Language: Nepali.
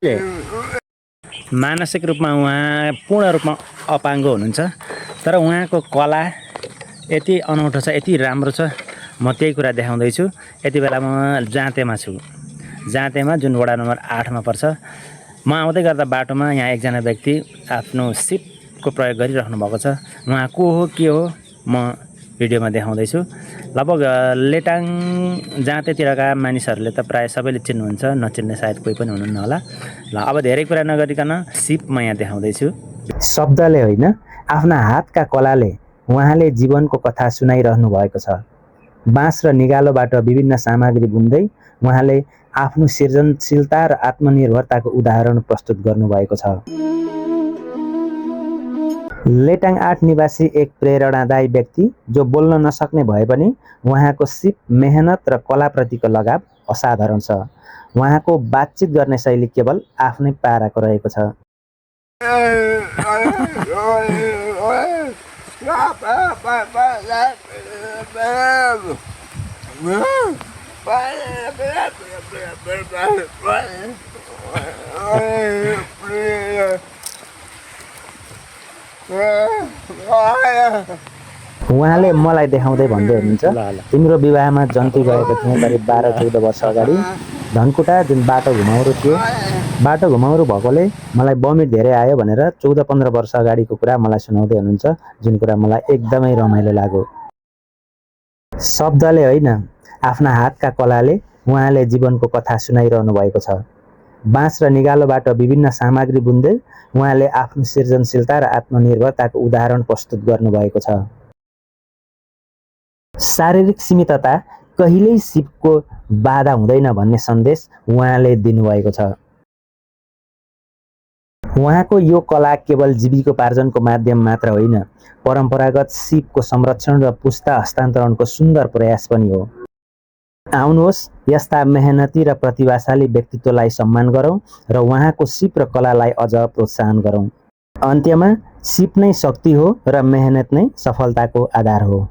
मानसिक रूपमा उहाँ पूर्ण रूपमा अपाङ्ग हुनुहुन्छ, तर उहाँको कला यति अनौठो छ, यति राम्रो छ। म त्यही कुरा देखाउँदैछु। यति बेला म जाँतेमा छु। जाँतेमा जुन वडा नम्बर 8मा पर्छ। म आउँदै गर्दा बाटोमा यहाँ एकजना व्यक्ति आफ्नो सिपको प्रयोग गरिराख्नु भएको छ। उहाँ को हो के हो म भिडियोमा देखाउँदैछु। लगभग लेटाङ जाँतेतिरका मानिसहरूले त प्रायः सबैले चिन्नुहुन्छ, नचिन्ने सायद कोही पनि हुनुहुन्न होला। ल अब धेरै कुरा नगरिकन सिप म यहाँ देखाउँदैछु। शब्दले होइन, आफ्ना हातका कलाले उहाँले जीवनको कथा सुनाइरहनु भएको छ। बाँस र निगालोबाट विभिन्न सामग्री बुन्दै उहाँले आफ्नो सृजनशीलता र आत्मनिर्भरताको उदाहरण प्रस्तुत गर्नुभएको छ। लेटाङ 8 निवासी एक प्रेरणादायी व्यक्ति जो बोल्न नसक्ने भए पनि उहाँको सिप, मेहनत र कलाप्रतिको लगाव असाधारण छ। उहाँको बातचित गर्ने शैली केवल आफ्नै पाराको रहेको छ। उहाँले मलाई देखाउँदै भन्दै हुनुहुन्छ, तिम्रो विवाहमा जन्ती गएको थिएँ करिब 12-14 वर्ष अगाडि। धनकुटा जुन बाटो घुमाउरो थियो, बाटो घुमाउरो भएकोले मलाई बमिट धेरै आयो भनेर 14-15 वर्ष अगाडिको कुरा मलाई सुनाउँदै हुनुहुन्छ, जुन कुरा मलाई एकदमै रमाइलो लाग्यो। शब्दले होइन, आफ्ना हातका कलाले उहाँले जीवनको कथा सुनाइरहनु भएको छ। बाँस र निगालोबाट विभिन्न सामग्री बुन्दै उहाँले आफ्नो सृजनशीलता र आत्मनिर्भरताको उदाहरण प्रस्तुत गर्नुभएको छ। शारीरिक सीमितता कहिल्यै सिपको बाधा हुँदैन भन्ने सन्देश उहाँले दिनुभएको छ। उहाँको यो कला केवल जीविकोपार्जनको माध्यम मात्र होइन, परम्परागत सिपको संरक्षण र पुस्ता हस्तान्तरणको सुन्दर प्रयास पनि हो। आउनुहोस्, यस्ता मेहनती र प्रतिभाशाली व्यक्तित्वलाई सम्मान गरौँ र उहाँको सिप र कलालाई अझ प्रोत्साहन गरौँ। अन्त्यमा सिप नै शक्ति हो र मेहनत नै सफलताको आधार हो।